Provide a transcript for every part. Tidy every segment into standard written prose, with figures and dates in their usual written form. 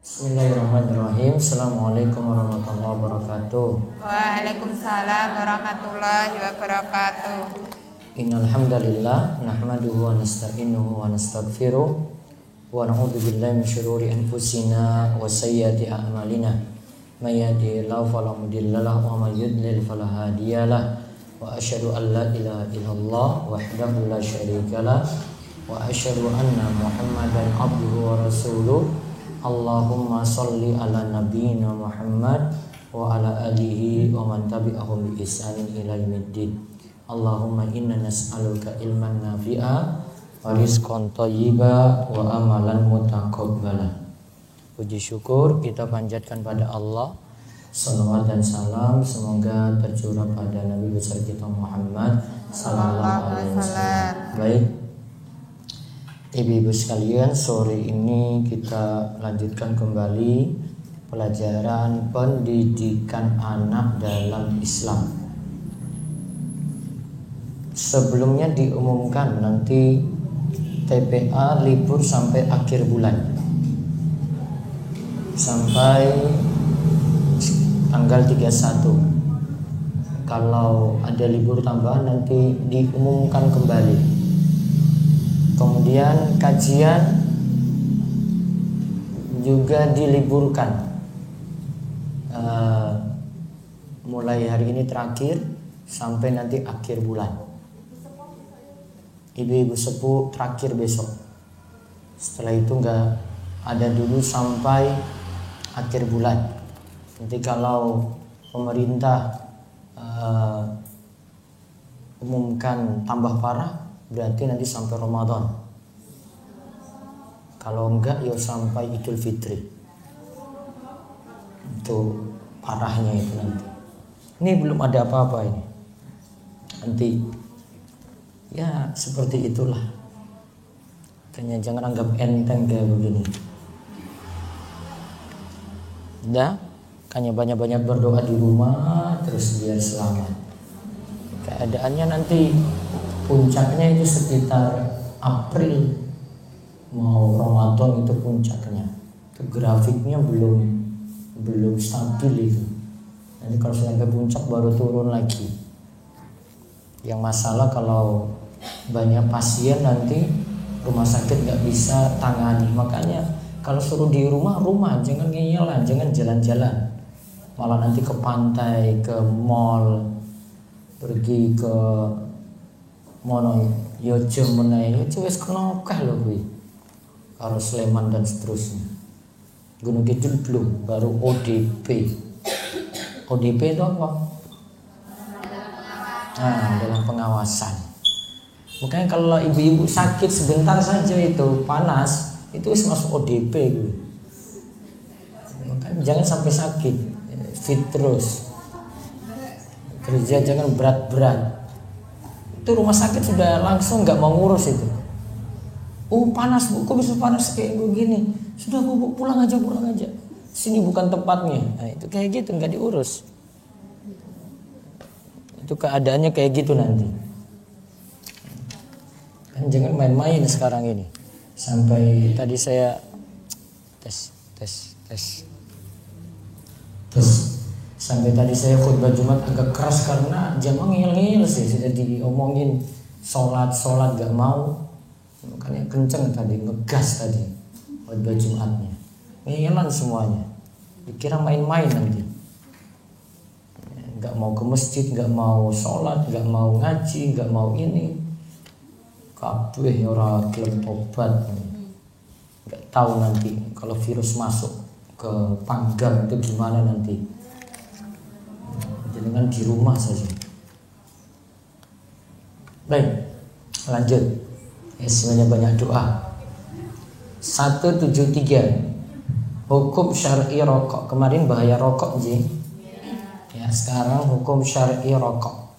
Bismillahirrahmanirrahim. Assalamualaikum warahmatullahi wabarakatuh. Waalaikumsalam warahmatullahi wabarakatuh. Innal hamdalillah nahmaduhu wa nasta'inuhu wa nastaghfiruh wa na'udzu billahi min syururi anfusina wa sayyiati a'malina. May yahdihillahu fala mudilla lahu wa may yudlil fala hadiyalah. Wa asyhadu an la ilaha illallah wahdahu la syarikalah wa asyhadu anna Muhammadan abduhu wa rasuluh. Allahumma sholli ala nabiyyina Muhammad wa ala alihi wa man tabi'ahum bi ihsanin ila yaumiddin. Allahumma inna nas'aluka ilman nafi'a wa rizqan thayyiba wa amalan mutaqabbala. Puji syukur kita panjatkan pada Allah. Salawat dan salam semoga tercurah pada Nabi besar kita Muhammad sallallahu alaihi wasallam. Baik, Ibu-ibu sekalian, sore ini kita lanjutkan kembali pelajaran pendidikan anak dalam Islam. Sebelumnya diumumkan nanti TPA libur sampai akhir bulan, sampai tanggal 31. Kalau ada libur tambahan nanti diumumkan kembali. Kemudian kajian juga diliburkan, mulai hari ini terakhir sampai nanti akhir bulan. Ibu-ibu sepuh terakhir besok. Setelah itu enggak ada dulu sampai akhir bulan. Nanti kalau pemerintah umumkan tambah parah, berarti nanti sampai Ramadan. Kalau enggak ya sampai Idul Fitri. Itu parahnya itu nanti. Ini belum ada apa-apa ini. Nanti ya seperti itulah. Kayaknya jangan anggap enteng kayak begini. Udah, kayaknya banyak-banyak berdoa di rumah terus biar selamat. Keadaannya nanti puncaknya itu sekitar April, mau Ramadan itu puncaknya. Itu grafiknya belum stabil itu. Nanti kalau sampai puncak baru turun lagi. Yang masalah kalau banyak pasien nanti rumah sakit nggak bisa tangani. Makanya kalau suruh di rumah, jangan ngeyelan, jangan jalan-jalan. Malah nanti ke pantai, ke mall, pergi ke mono yo jemene yo wis kenokah lho kuwi karo Sleman dan seterusnya. Gunung Kidul belum, baru ODP. ODP itu apa? Dalam pengawasan. Makanya kalau ibu-ibu sakit sebentar saja itu panas, itu wis masuk ODP gitu. Makanya jangan sampai sakit, fit terus. Kerja jangan berat-berat. Itu rumah sakit sudah langsung nggak mau ngurus itu. Panas bu, kok bisa panas kayak begini? Sudah bu, pulang aja. Sini bukan tempatnya. Nah, itu kayak gitu nggak diurus. Itu keadaannya kayak gitu nanti. Kan jangan main-main sekarang ini. Sampai tadi saya tes. Sampai tadi saya khutbah Jumat agak keras karena jamaah ngeyel sih, sudah diomongin sholat gak mau, makanya kenceng tadi, ngegas tadi khutbah Jumatnya, ngeyelan semuanya, dikira main-main nanti, gak mau ke masjid, gak mau sholat, gak mau ngaji, gak mau ini, kabeh ora gelem tobat, gak tahu nanti kalau virus masuk ke panggang itu gimana nanti. Dengan di rumah saja. Baik, lanjut. Sebenarnya banyak doa. 173 hukum syar'i rokok. Kemarin bahaya rokok Ji. Ya, sekarang hukum syar'i rokok.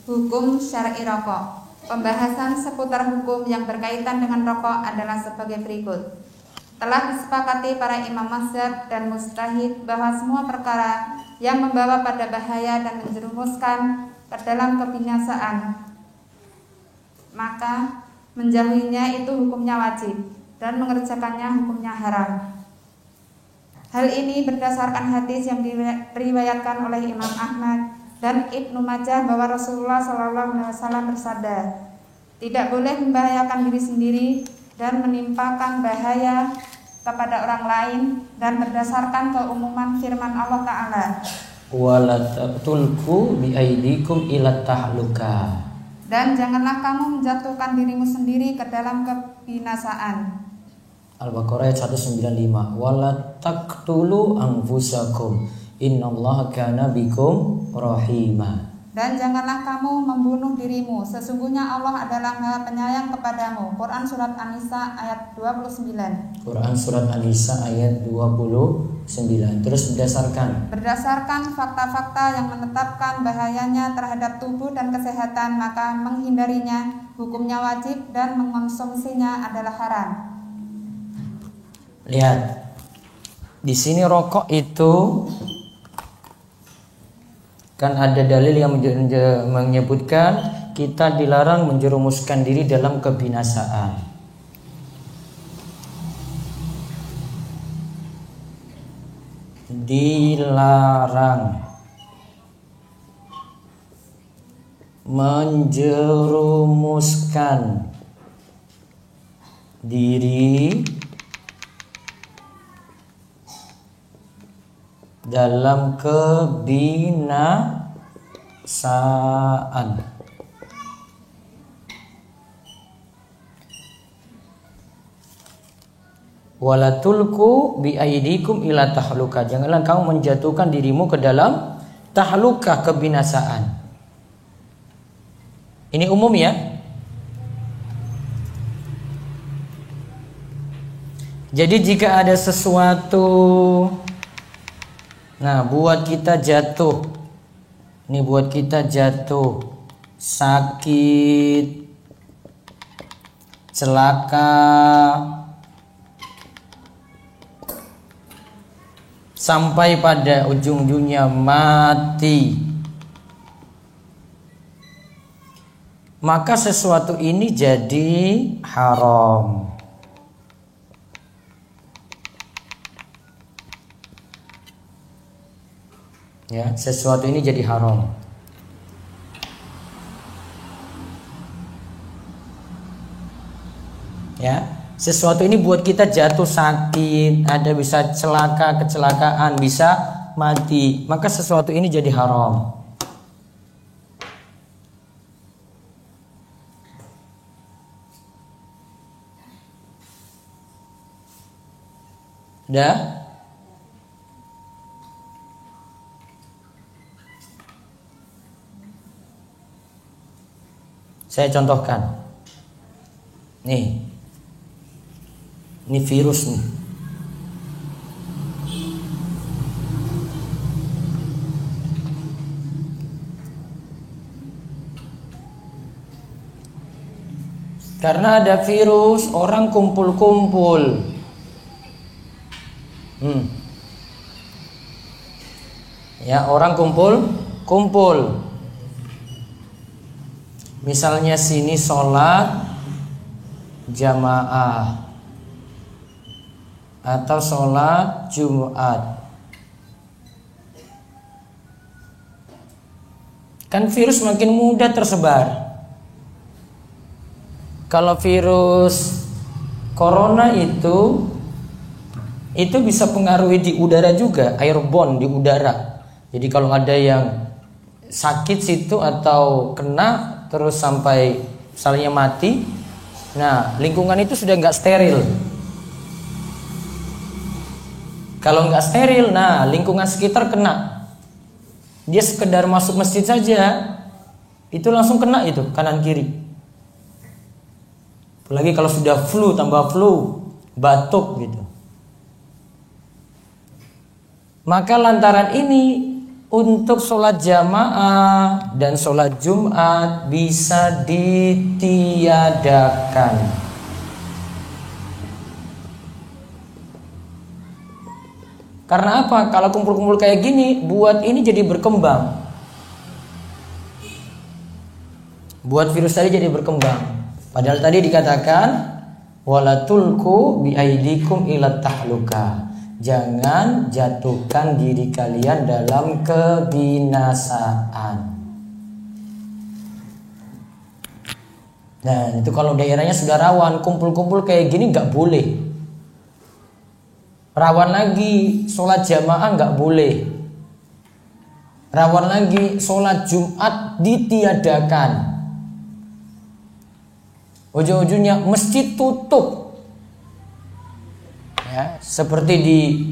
Hukum syar'i rokok. Pembahasan seputar hukum yang berkaitan dengan rokok adalah sebagai berikut. Telah disepakati para imam mazhab dan mujtahid bahwa semua perkara yang membawa pada bahaya dan menjerumuskan ke dalam kebinasaan, maka menjauhinya itu hukumnya wajib. dan mengerjakannya hukumnya haram. Hal ini berdasarkan hadis yang diriwayatkan oleh Imam Ahmad dan Ibnu Majah bahwa Rasulullah SAW bersabda, tidak boleh membahayakan diri sendiri dan menimpakan bahaya kepada orang lain, dan berdasarkan keumuman firman Allah Ta'ala, wala taqtulku biaidikum ila tahluka, dan janganlah kamu menjatuhkan dirimu sendiri ke dalam kebinasaan. Al-Baqarah ayat 195. Wala taqtulu anfusakum innallaha kana bikum rahima. Dan janganlah kamu membunuh dirimu, sesungguhnya Allah adalah Maha Penyayang kepadamu. Quran surat An-Nisa ayat 29. Quran surat An-Nisa ayat 29. Terus berdasarkan fakta-fakta yang menetapkan bahayanya terhadap tubuh dan kesehatan, maka menghindarinya hukumnya wajib dan mengonsumsinya adalah haram. Lihat, di sini rokok itu kan ada dalil yang menyebutkan kita dilarang menjerumuskan diri dalam kebinasaan. Dilarang menjerumuskan diri dalam kebinasaan. Wala tulku biaidikum ila tahluka, janganlah kamu menjatuhkan dirimu ke dalam tahluka, kebinasaan. Ini umum ya. Jadi jika ada sesuatu buat kita jatuh, ini buat kita jatuh, sakit, celaka, sampai pada ujung-ujungnya mati, maka sesuatu ini jadi haram. Ya, sesuatu ini jadi haram. Ya, sesuatu ini buat kita jatuh sakit, ada bisa celaka, kecelakaan, bisa mati, maka sesuatu ini jadi haram. Dah? Saya contohkan. Nih. Ini virus nih. Karena ada virus, orang kumpul-kumpul. Ya, orang kumpul-kumpul. Misalnya sini sholat jamaah atau sholat Jumat, kan virus makin mudah tersebar. Kalau virus corona itu bisa pengaruhi di udara juga, airborne di udara. Jadi kalau ada yang sakit situ atau kena terus sampai misalnya mati, lingkungan itu sudah nggak steril. Kalau nggak steril, lingkungan sekitar kena. Dia sekedar masuk masjid saja, itu langsung kena itu kanan kiri. Apalagi kalau sudah flu, tambah flu, batuk gitu. Maka lantaran ini, untuk sholat jamaah dan sholat Jumat bisa ditiadakan. Karena apa? Kalau kumpul-kumpul kayak gini, buat ini jadi berkembang. Buat virus tadi jadi berkembang. Padahal tadi dikatakan wala tulqu biaidikum ila tahluka. Jangan jatuhkan diri kalian dalam kebinasaan. Nah, itu kalau daerahnya sudah rawan, kumpul-kumpul kayak gini nggak boleh. Rawan lagi, sholat jamaah nggak boleh. Rawan lagi, sholat Jumat ditiadakan. Ujung-ujungnya masjid tutup. Ya, seperti di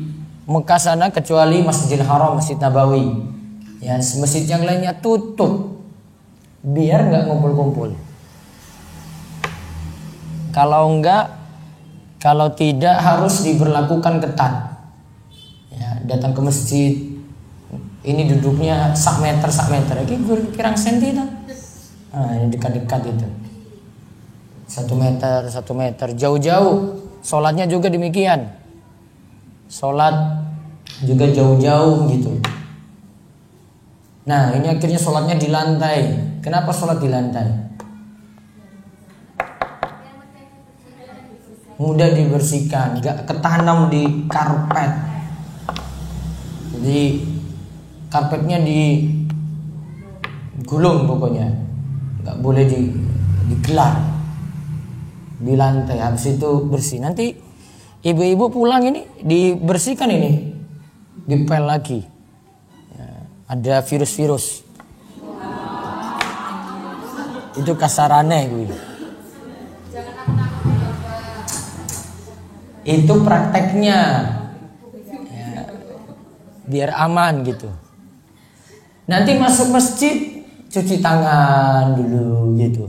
Mekah sana kecuali Masjidil Haram, Masjid Nabawi. Ya, masjid yang lainnya tutup. Biar nggak ngumpul-kumpul. Kalau tidak harus diberlakukan ketat. Ya, datang ke masjid, ini duduknya sak meter, ini kirang senti itu. Nah, ini dekat-dekat itu. 1 meter, jauh-jauh. Sholatnya juga demikian. Sholat juga jauh-jauh gitu. Nah, ini akhirnya sholatnya di lantai. Kenapa sholat di lantai? Mudah dibersihkan, gak ketanam di karpet. Jadi karpetnya digulung pokoknya, gak boleh digelar di lantai. Habis itu bersih. Nanti ibu-ibu pulang ini dibersihkan, ini dipel lagi. Ya, ada virus-virus. Itu kasarannya gue. Itu prakteknya ya, biar aman gitu. Nanti masuk masjid cuci tangan dulu gitu.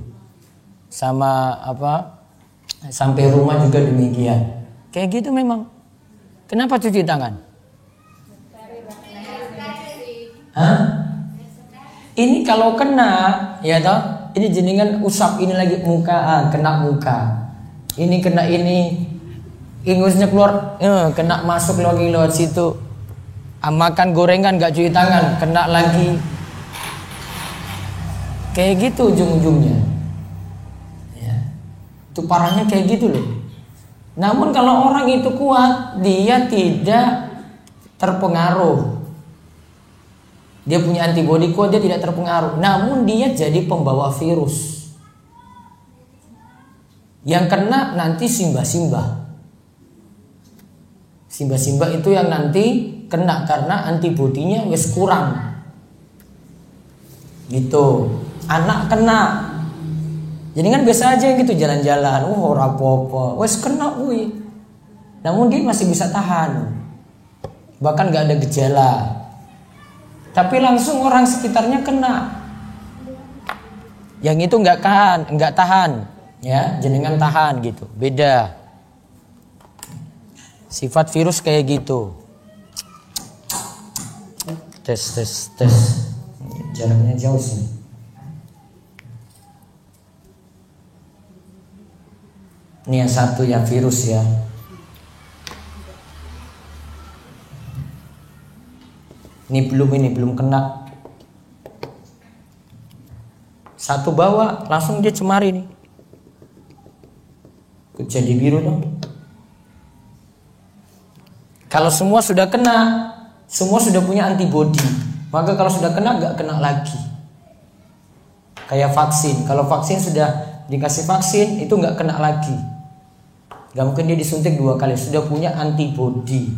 Sama sampai rumah juga demikian. Kayak gitu memang. Kenapa cuci tangan? Hah? Ini kalau kena ya toh, ini jenengan usap ini lagi muka, kena muka. Ini kena ini. Ingusnya keluar, kena masuk lagi lewat situ. Makan gorengan gak cuci tangan, kena lagi. Kayak gitu ujung-ujungnya. Ya. Itu parahnya kayak gitu loh. Namun kalau orang itu kuat, dia tidak terpengaruh. Dia punya antibodi kuat, dia tidak terpengaruh. Namun dia jadi pembawa virus. Yang kena nanti simbah-simbah. Simbah-simbah itu yang nanti kena karena antibodinya wis kurang. Gitu. Anak kena. Jadi kan biasa aja gitu jalan-jalan, ora apa-apa. Wis kena kuwi. Namun dia masih bisa tahan. Bahkan gak ada gejala. Tapi langsung orang sekitarnya kena. Yang itu enggak tahan, ya, jenengan tahan gitu. Beda. Sifat virus kayak gitu. Tes. Jaraknya jauh sih. Ini yang satu ya virus ya. Ini belum kena. Satu bawa langsung dia cemari nih. Jadi biru dong. Kalau semua sudah kena, semua sudah punya antibodi, maka kalau sudah kena gak kena lagi. Kayak vaksin, kalau vaksin sudah dikasih vaksin itu gak kena lagi. Gak mungkin dia disuntik 2 kali, sudah punya antibodi.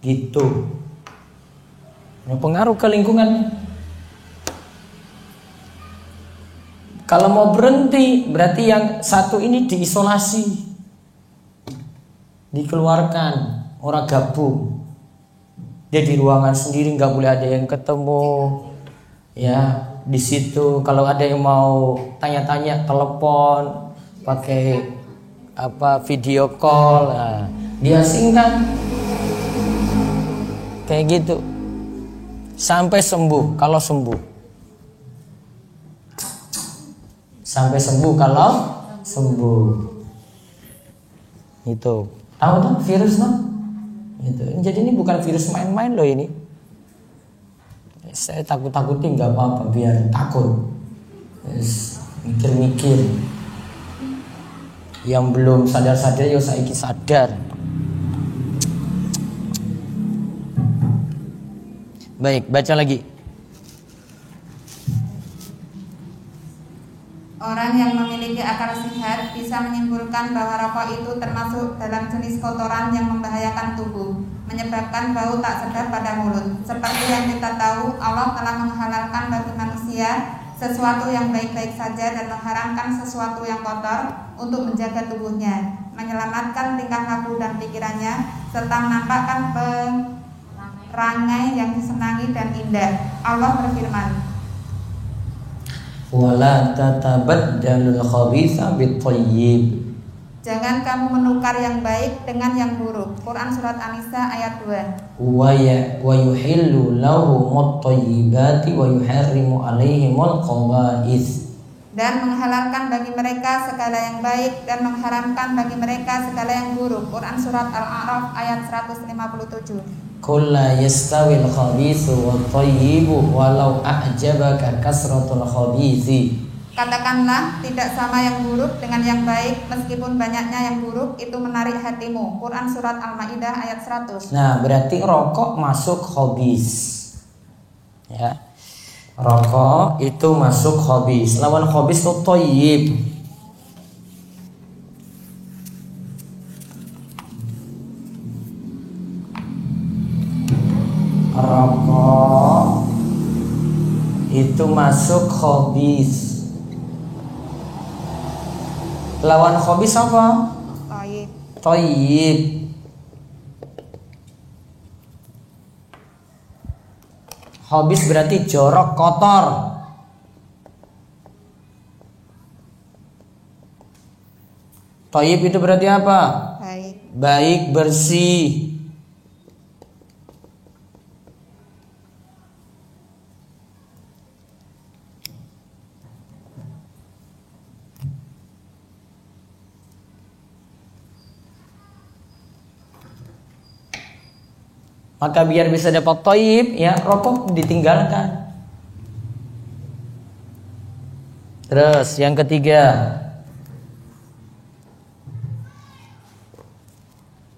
Gitu. Nah, pengaruh ke lingkungan. Kalau mau berhenti, berarti yang satu ini diisolasi, dikeluarkan. Orang gabung, dia di ruangan sendiri, nggak boleh ada yang ketemu, ya di situ. Kalau ada yang mau tanya-tanya, telepon, pakai video call, nah, diasingkan, kayak gitu, sampai sembuh. Kalau sembuh, itu tahu tuh virus tuh. Gitu. Jadi ini bukan virus main-main loh ini. Saya takut-takutin nggak apa-apa, biar takut. Mikir-mikir. Yang belum sadar-sadar yo saiki sadar. Baik, baca lagi. Orang yang memiliki akal sehat bisa menyimpulkan bahwa rokok itu termasuk dalam jenis kotoran yang membahayakan tubuh, menyebabkan bau tak sedap pada mulut. Seperti yang kita tahu, Allah telah menghalalkan bagi manusia sesuatu yang baik-baik saja dan mengharamkan sesuatu yang kotor untuk menjaga tubuhnya, menyelamatkan tingkah laku dan pikirannya, serta menampakkan perangai yang disenangi dan indah. Allah berfirman, Wala tatabaddalul khabitha bit-thayyib. jangan kamu menukar yang baik dengan yang buruk. Quran Surat An-Nisa ayat 2. Wa yuhillu lahumut thayyibati wa yuharrimu alaihimul khaba'ith. Dan menghalalkan bagi mereka segala yang baik dan mengharamkan bagi mereka segala yang buruk. Quran Surat Al-A'raf ayat 157. Qul la yastawil khabithu wat thayyibu walau a'jabaka kasratul khabithi. Katakanlah, tidak sama yang buruk dengan yang baik, meskipun banyaknya yang buruk itu menarik hatimu. Quran Surat Al-Ma'idah ayat 100. Nah, berarti rokok masuk khabis. Ya. Rokok itu masuk khabis. Lawan khabis itu thayyib. Rokok itu masuk khabis. Lawan khabis apa? Baik. Thayyib. Khabis berarti jorok, kotor. Thayyib itu berarti apa? Baik. Baik, bersih. Maka biar bisa dapat thayyib, ya rokok ditinggalkan. Terus yang ketiga,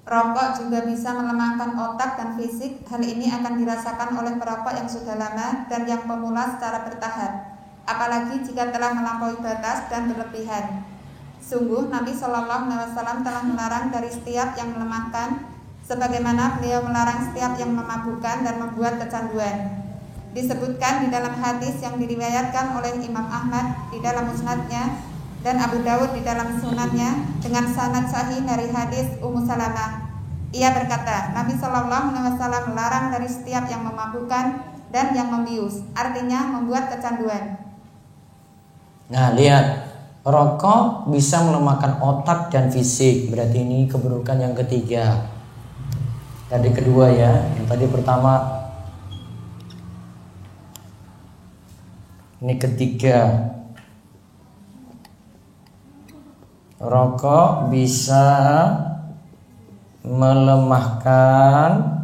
rokok juga bisa melemahkan otak dan fisik. Hal ini akan dirasakan oleh perokok yang sudah lama dan yang pemula secara bertahap, apalagi jika telah melampaui batas dan berlebihan. Sungguh Nabi Shallallahu Alaihi Wasallam telah melarang dari setiap yang melemahkan, sebagaimana beliau melarang setiap yang memabukkan dan membuat kecanduan. Disebutkan di dalam hadis yang diriwayatkan oleh Imam Ahmad di dalam musnadnya dan Abu Dawud di dalam sunannya dengan sanad sahih dari hadis Ummu Salamah. Ia berkata, Nabi Shallallahu Alaihi Wasallam melarang dari setiap yang memabukkan dan yang membius, artinya membuat kecanduan. nah lihat, rokok bisa melemahkan otak dan fisik. Berarti ini keburukan yang ketiga. Tadi kedua ya, yang tadi pertama, ini ketiga. Rokok bisa melemahkan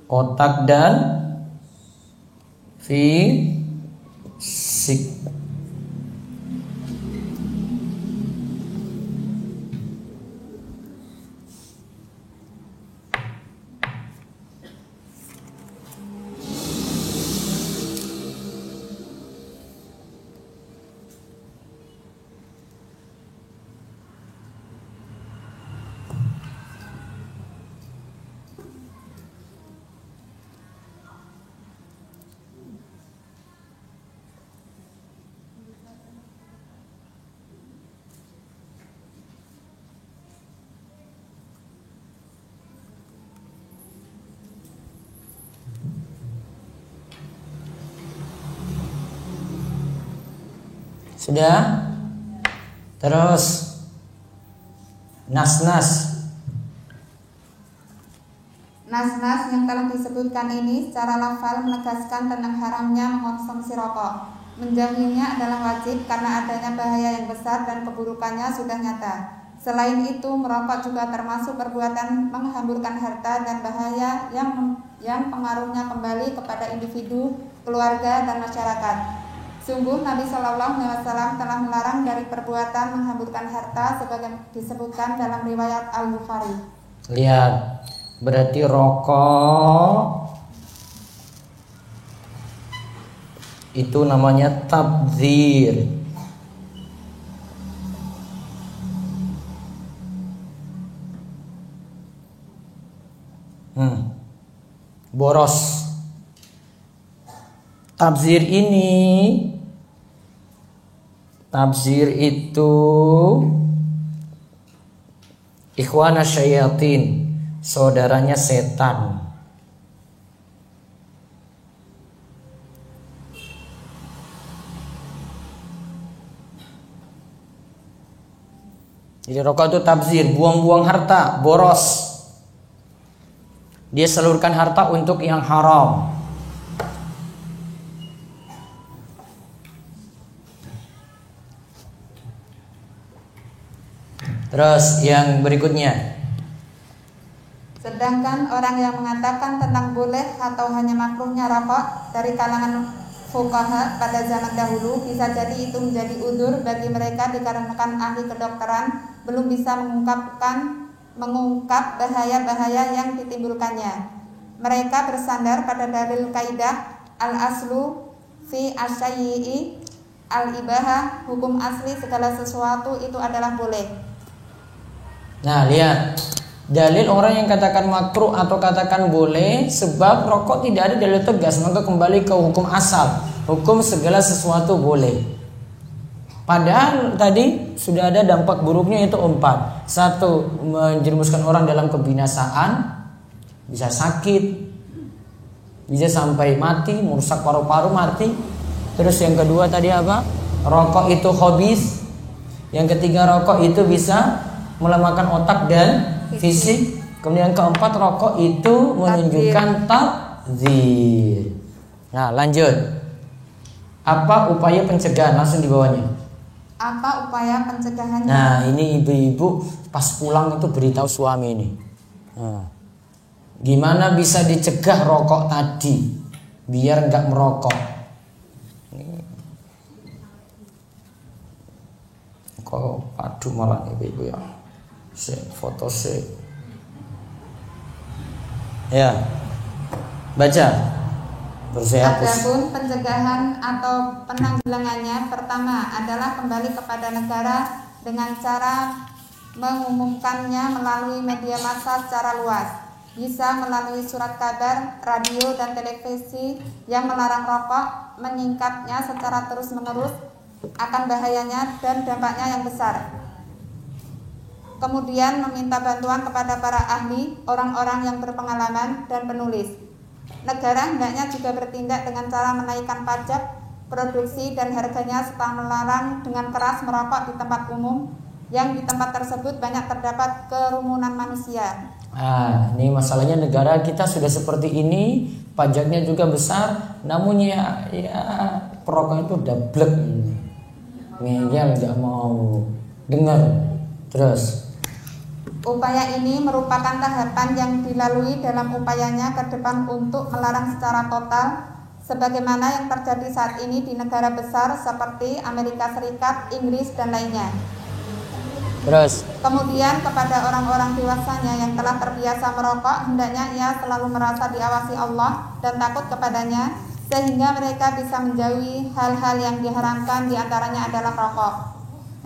otak dan fisik. Sudah? Terus nas-nas. Nas-nas yang telah disebutkan ini secara lafal menegaskan tentang haramnya mengkonsumsi rokok. Menjauhinya adalah wajib karena adanya bahaya yang besar dan keburukannya sudah nyata. Selain itu, merokok juga termasuk perbuatan menghamburkan harta dan bahaya yang pengaruhnya kembali kepada individu, keluarga, dan masyarakat. Sungguh Nabi Shallallahu Alaihi Wasallam telah melarang dari perbuatan menghamburkan harta sebagai disebutkan dalam riwayat Al-Bukhari. Lihat, berarti rokok itu namanya tabdzir. Boros. Tabdzir itu ikhwana syayatin, saudaranya setan. Jadi rokok itu tabdzir, buang-buang harta, boros. Dia salurkan harta untuk yang haram. Terus yang berikutnya. Sedangkan orang yang mengatakan tentang boleh atau hanya makruhnya rokok dari kalangan fuqaha pada zaman dahulu, bisa jadi itu menjadi udzur bagi mereka dikarenakan ahli kedokteran belum bisa mengungkap bahaya-bahaya yang ditimbulkannya. Mereka bersandar pada dalil kaidah al-aslu fi asyai'i al-ibahah, hukum asli segala sesuatu itu adalah boleh. Nah, lihat, dalil orang yang katakan makruh atau katakan boleh, sebab rokok tidak ada dalil tegas, maka kembali ke hukum asal, hukum segala sesuatu boleh. Padahal tadi sudah ada dampak buruknya itu 4. 1, menjerumuskan orang dalam kebinasaan, bisa sakit, bisa sampai mati, merusak paru-paru, mati. Terus yang kedua tadi apa? Rokok itu khabith. Yang ketiga, rokok itu bisa melemahkan otak dan fisik. Kemudian yang keempat, rokok itu menunjukkan tabdzir. Nah, lanjut. Apa upaya pencegahan? Langsung di bawahnya. Apa upaya pencegahannya? Nah, ini ibu-ibu pas pulang itu beritahu suami ini. Nah, gimana bisa dicegah rokok tadi biar nggak merokok? Kok aduh malah ibu-ibu ya. Foto sih. Ya. Baca. Adapun pencegahan atau penanggulangannya, pertama adalah kembali kepada negara dengan cara mengumumkannya melalui media massa secara luas. Bisa melalui surat kabar, radio dan televisi yang melarang rokok, menyingkapnya secara terus-menerus akan bahayanya dan dampaknya yang besar. Kemudian meminta bantuan kepada para ahli, orang-orang yang berpengalaman dan penulis. Negara hendaknya juga bertindak dengan cara menaikkan pajak, produksi dan harganya serta melarang dengan keras merokok di tempat umum yang di tempat tersebut banyak terdapat kerumunan manusia. Ini masalahnya negara kita sudah seperti ini, pajaknya juga besar, namun ya perokok itu udah blek, ngeyel nggak mau dengar. Terus upaya ini merupakan tahapan yang dilalui dalam upayanya ke depan untuk melarang secara total, sebagaimana yang terjadi saat ini di negara besar seperti Amerika Serikat, Inggris, dan lainnya. Terus kemudian kepada orang-orang dewasanya yang telah terbiasa merokok, hendaknya ia selalu merasa diawasi Allah dan takut kepadanya, sehingga mereka bisa menjauhi hal-hal yang diharamkan, diantaranya adalah rokok.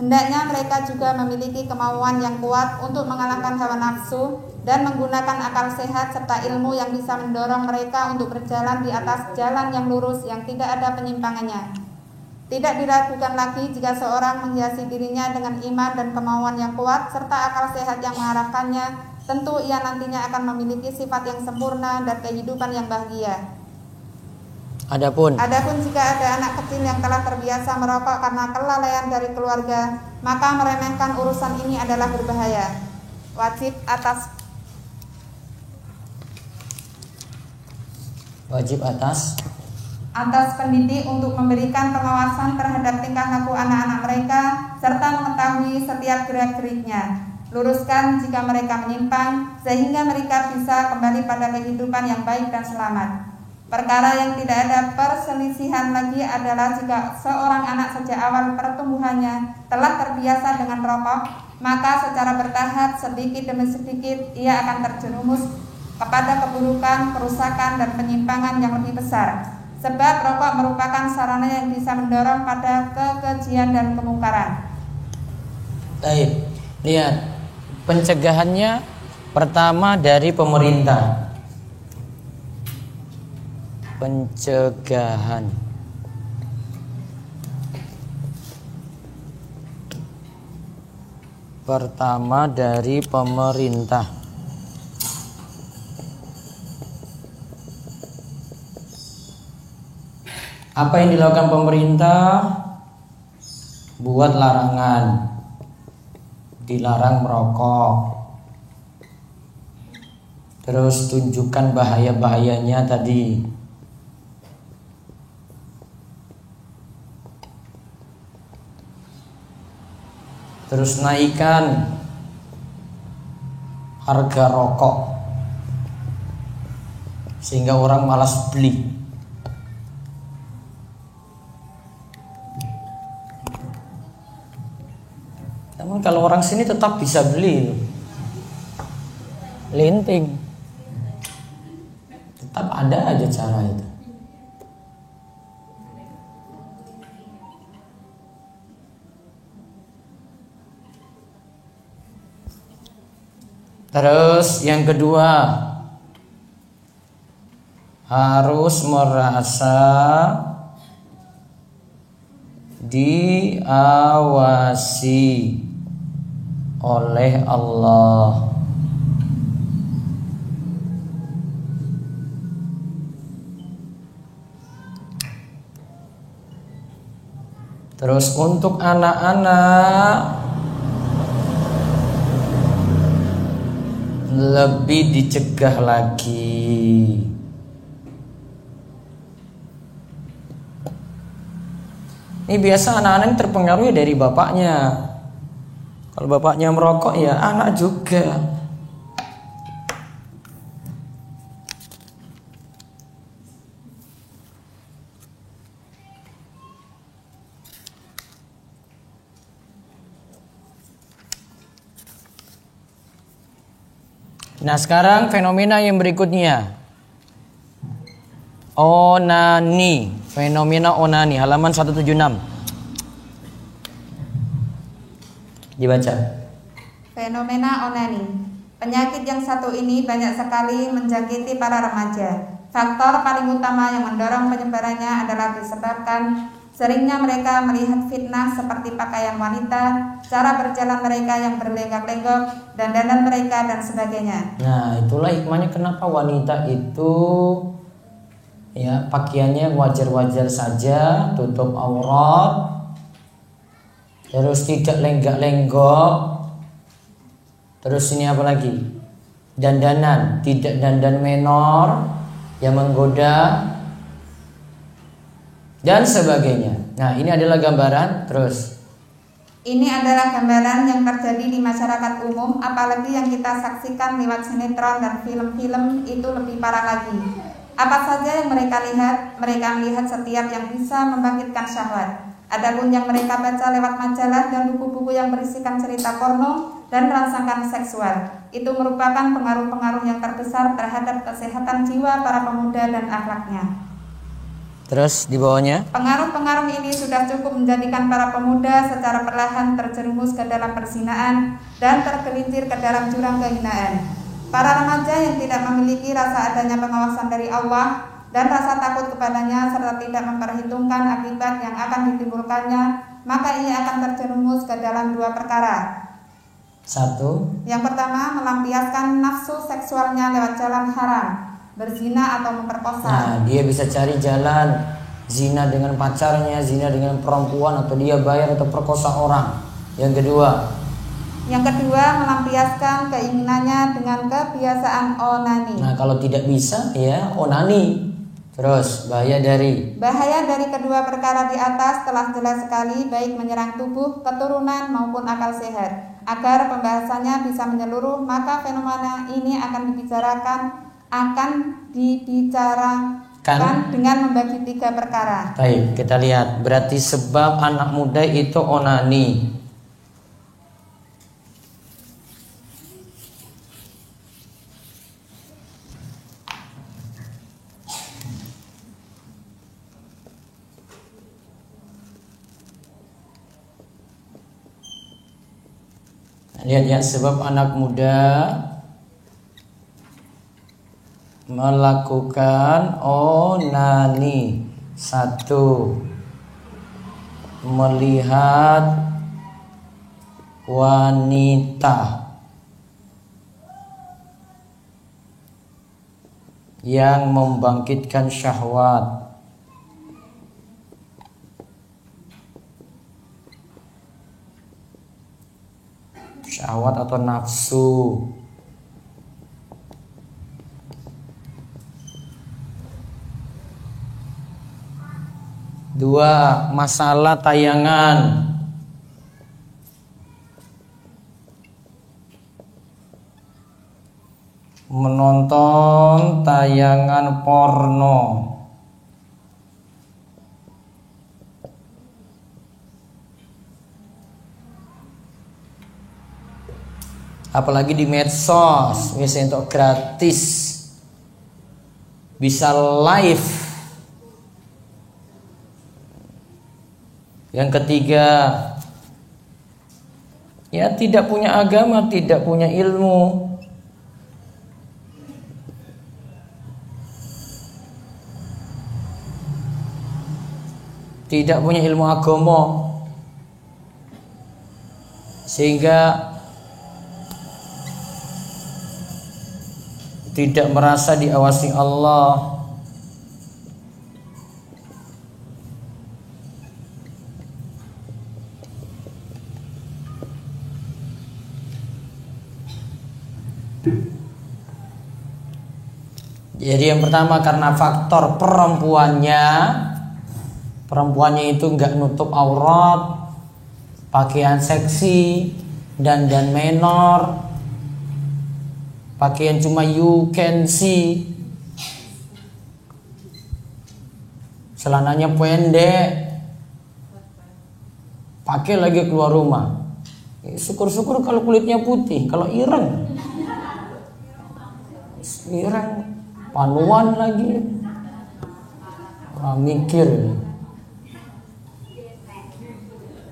Hendaknya mereka juga memiliki kemauan yang kuat untuk mengalahkan hawa nafsu dan menggunakan akal sehat serta ilmu yang bisa mendorong mereka untuk berjalan di atas jalan yang lurus yang tidak ada penyimpangannya. Tidak diragukan lagi jika seorang menghiasi dirinya dengan iman dan kemauan yang kuat serta akal sehat yang mengarahkannya, tentu ia nantinya akan memiliki sifat yang sempurna dan kehidupan yang bahagia. Adapun jika ada anak kecil yang telah terbiasa merokok karena kelalaian dari keluarga, maka meremehkan urusan ini adalah berbahaya. Wajib atas pendidik untuk memberikan pengawasan terhadap tingkah laku anak-anak mereka serta mengetahui setiap gerak-geriknya. Luruskan jika mereka menyimpang sehingga mereka bisa kembali pada kehidupan yang baik dan selamat. Perkara yang tidak ada perselisihan lagi adalah jika seorang anak sejak awal pertumbuhannya telah terbiasa dengan rokok, maka secara bertahap sedikit demi sedikit ia akan terjerumus kepada keburukan, kerusakan, dan penyimpangan yang lebih besar. Sebab rokok merupakan sarana yang bisa mendorong pada kekejian dan kemungkaran. Baik, lihat pencegahannya pertama dari pemerintah. Pencegahan. Pertama dari pemerintah. Apa yang dilakukan pemerintah? Buat larangan. Dilarang merokok. Terus tunjukkan bahaya-bahayanya tadi. Terus naikkan harga rokok sehingga orang malas beli. Namun kalau orang sini tetap bisa beli, linting, tetap ada aja cara itu. Terus yang kedua, harus merasa diawasi oleh Allah. Terus untuk anak-anak lebih dicegah lagi. Ini biasa anak-anak terpengaruh dari bapaknya. Kalau bapaknya merokok ya anak juga. Nah sekarang fenomena yang berikutnya, onani, fenomena onani, halaman 176. Dibaca. Fenomena onani. Penyakit yang satu ini banyak sekali menjangkiti para remaja. Faktor paling utama yang mendorong penyebarannya adalah disebabkan seringnya mereka melihat fitnah seperti pakaian wanita, cara berjalan mereka yang berlenggak-lenggok, dandanan mereka, dan sebagainya. Nah itulah hikmahnya kenapa wanita itu ya pakaiannya wajar-wajar saja, tutup aurat, terus tidak lenggak-lenggok. Terus ini apa lagi? Dandanan, tidak dandan menor yang menggoda dan sebagainya. Nah ini adalah gambaran. Terus ini adalah gambaran yang terjadi di masyarakat umum, apalagi yang kita saksikan lewat sinetron dan film-film itu lebih parah lagi. Apa saja yang mereka lihat? Mereka melihat setiap yang bisa membangkitkan syahwat. Adapun yang mereka baca lewat majalah dan buku-buku yang berisikan cerita porno dan rangsangan seksual, itu merupakan pengaruh-pengaruh yang terbesar terhadap kesehatan jiwa para pemuda dan akhlaknya. Terus di bawahnya, pengaruh-pengaruh ini sudah cukup menjadikan para pemuda secara perlahan terjerumus ke dalam perzinaan dan tergelincir ke dalam jurang kehinaan. Para remaja yang tidak memiliki rasa adanya pengawasan dari Allah dan rasa takut kepadanya serta tidak memperhitungkan akibat yang akan ditimbulkannya, maka ia akan terjerumus ke dalam dua perkara. Satu, yang pertama, melampiaskan nafsu seksualnya lewat jalan haram, berzina atau memperkosa. Nah dia bisa cari jalan zina dengan pacarnya, zina dengan perempuan, atau dia bayar atau perkosa orang. Yang kedua, melampiaskan keinginannya dengan kebiasaan onani. Nah kalau tidak bisa ya onani. Terus bahaya dari kedua perkara di atas telah jelas sekali, baik menyerang tubuh, keturunan maupun akal sehat. Agar pembahasannya bisa menyeluruh, maka fenomena ini akan dibicarakan kan dengan membagi 3 perkara. Baik, kita lihat. Berarti sebab anak muda itu onani. Lihat ya, sebab anak muda melakukan onani. 1. Melihat wanita yang membangkitkan syahwat. Syahwat atau nafsu. 2. Masalah tayangan. Menonton tayangan porno. Apalagi di medsos, biasanya untuk gratis, bisa live. Yang ketiga, ya tidak punya agama, tidak punya ilmu. Tidak punya ilmu agama, sehingga tidak merasa diawasi Allah. Jadi yang pertama karena faktor perempuannya itu nggak nutup aurat, pakaian seksi, dandan menor, pakaian cuma you can see, celananya pendek, pakai lagi keluar rumah. Syukur-syukur kalau kulitnya putih, kalau ireng panuan lagi, orang mikir.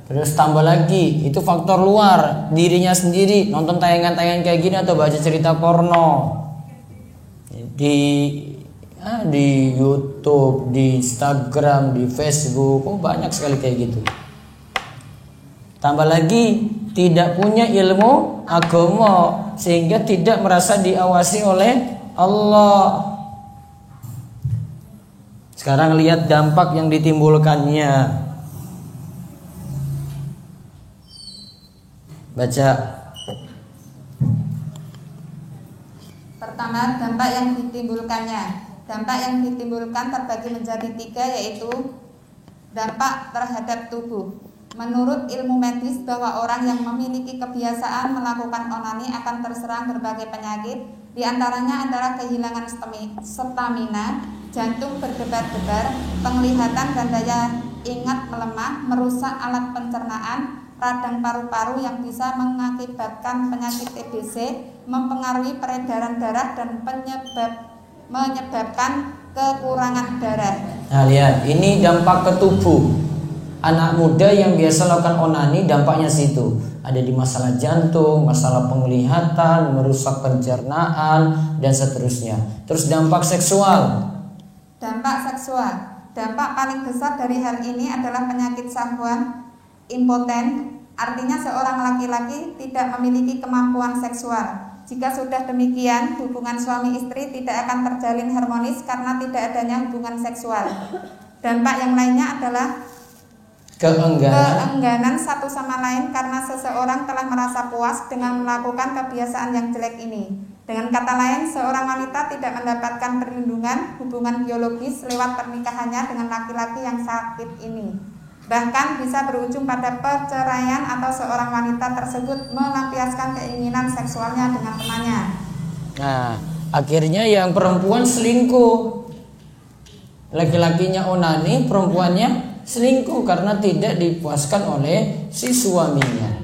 Terus tambah lagi, itu faktor luar, dirinya sendiri nonton tayangan-tayangan kayak gini atau baca cerita porno di YouTube, di Instagram, di Facebook, banyak sekali kayak gitu. Tambah lagi tidak punya ilmu agama, sehingga tidak merasa diawasi oleh Allah. Sekarang lihat dampak yang ditimbulkannya. Baca. Pertama, dampak yang ditimbulkannya. Dampak yang ditimbulkan terbagi menjadi 3, yaitu dampak terhadap tubuh. Menurut ilmu medis bahwa orang yang memiliki kebiasaan melakukan onani akan terserang berbagai penyakit. Di antaranya adalah kehilangan stamina, jantung berdebar-debar, penglihatan dan daya ingat melemah, merusak alat pencernaan, radang paru-paru yang bisa mengakibatkan penyakit TBC, mempengaruhi peredaran darah dan menyebabkan kekurangan darah. Nah lihat, ini dampak ke tubuh. Anak muda yang biasa lakukan onani dampaknya situ. Ada di masalah jantung, masalah penglihatan, merusak pencernaan dan seterusnya. Terus dampak seksual. Dampak seksual. Dampak paling besar dari hal ini adalah penyakit syahwat impoten, artinya seorang laki-laki tidak memiliki kemampuan seksual. Jika sudah demikian, hubungan suami istri tidak akan terjalin harmonis karena tidak adanya hubungan seksual. Dampak yang lainnya adalah keengganan satu sama lain karena seseorang telah merasa puas dengan melakukan kebiasaan yang jelek ini. Dengan kata lain, seorang wanita tidak mendapatkan perlindungan hubungan biologis lewat pernikahannya dengan laki-laki yang sakit ini. Bahkan bisa berujung pada perceraian atau seorang wanita tersebut melampiaskan keinginan seksualnya dengan temannya. Nah, akhirnya yang perempuan selingkuh. Laki-lakinya onani, perempuannya selingkuh karena tidak dipuaskan oleh si suaminya.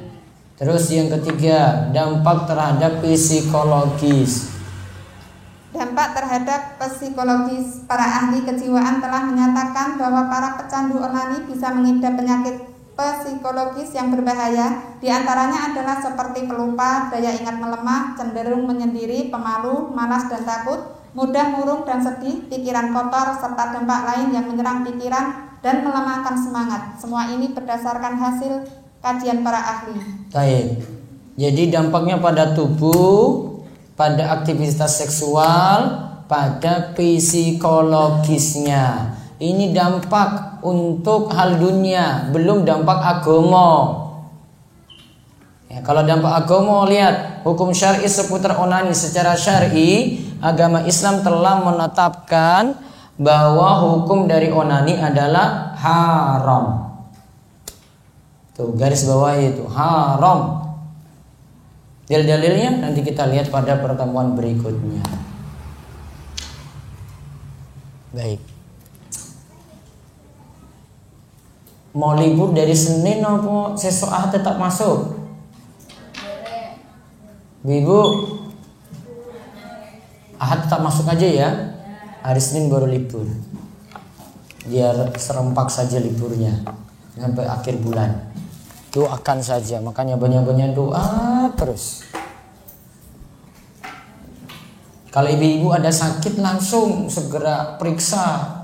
Terus yang ketiga, dampak terhadap psikologis. Dampak terhadap psikologis. Para ahli kejiwaan telah menyatakan bahwa para pecandu onani bisa mengidap penyakit psikologis yang berbahaya. Di antaranya adalah seperti pelupa, daya ingat melemah, cenderung menyendiri, pemalu, malas dan takut, mudah murung dan sedih, pikiran kotor, serta dampak lain yang menyerang pikiran dan melemahkan semangat. Semua ini berdasarkan hasil kajian para ahli. Baik. Jadi dampaknya pada tubuh, pada aktivitas seksual, pada psikologisnya. Ini dampak untuk hal dunia, belum dampak agama. Ya, kalau dampak agama, lihat hukum syar'i seputar onani. Secara syar'i, agama Islam telah menetapkan bahwa hukum dari onani adalah haram. Tuh, garis bawah itu haram. Dalil-dalilnya nanti kita lihat pada pertemuan berikutnya. Baik. Mau libur dari Senin apa sesuk Ahad tetap masuk? Ibu, Ahad tetap masuk aja ya. Hari Senin baru libur. Biar serempak saja liburnya sampai akhir bulan. Doakan saja, makanya banyak-banyak doa terus. Kalau ibu-ibu ada sakit langsung segera periksa.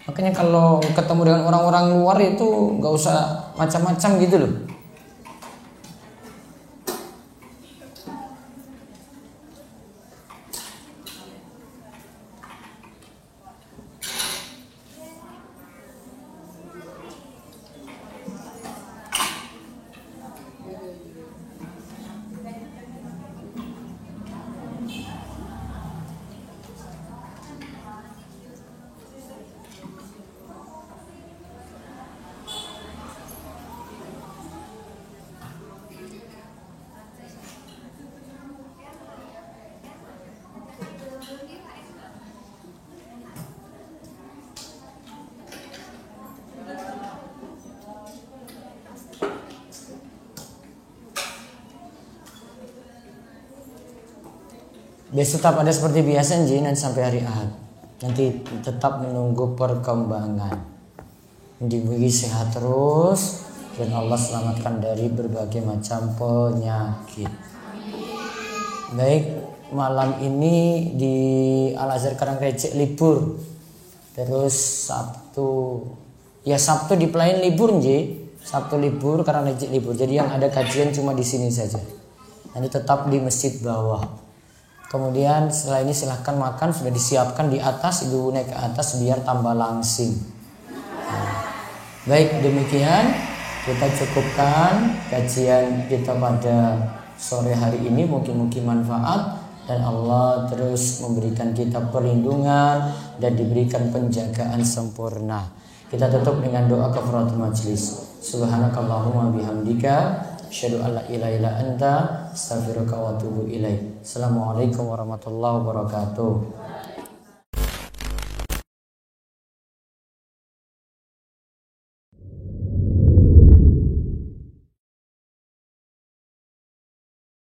Makanya kalau ketemu dengan orang-orang luar itu nggak usah macam-macam gitu loh. Besok tetap ada seperti biasa nanti sampai hari Ahad. Nanti tetap menunggu perkembangan. Diberi sehat terus dan Allah selamatkan dari berbagai macam penyakit. Baik, malam ini di Al-Azhar Karangrecek libur. Terus Sabtu di Pelayan libur Sabtu libur, Karangrecek libur. Jadi yang ada kajian cuma di sini saja. Nanti tetap di masjid bawah. Kemudian setelah ini silahkan makan, sudah disiapkan di atas, ibu naik ke atas biar tambah langsing. Baik, demikian kita cukupkan kajian kita pada sore hari ini. Mungkin manfaat dan Allah terus memberikan kita perlindungan dan diberikan penjagaan sempurna. Kita tutup dengan doa kafaratul majlis. Subhanakallahumma bihamdika asyhadu an la ilaha illa anta astaghfiruka wa atubu ilaik. Assalamualaikum warahmatullahi wabarakatuh.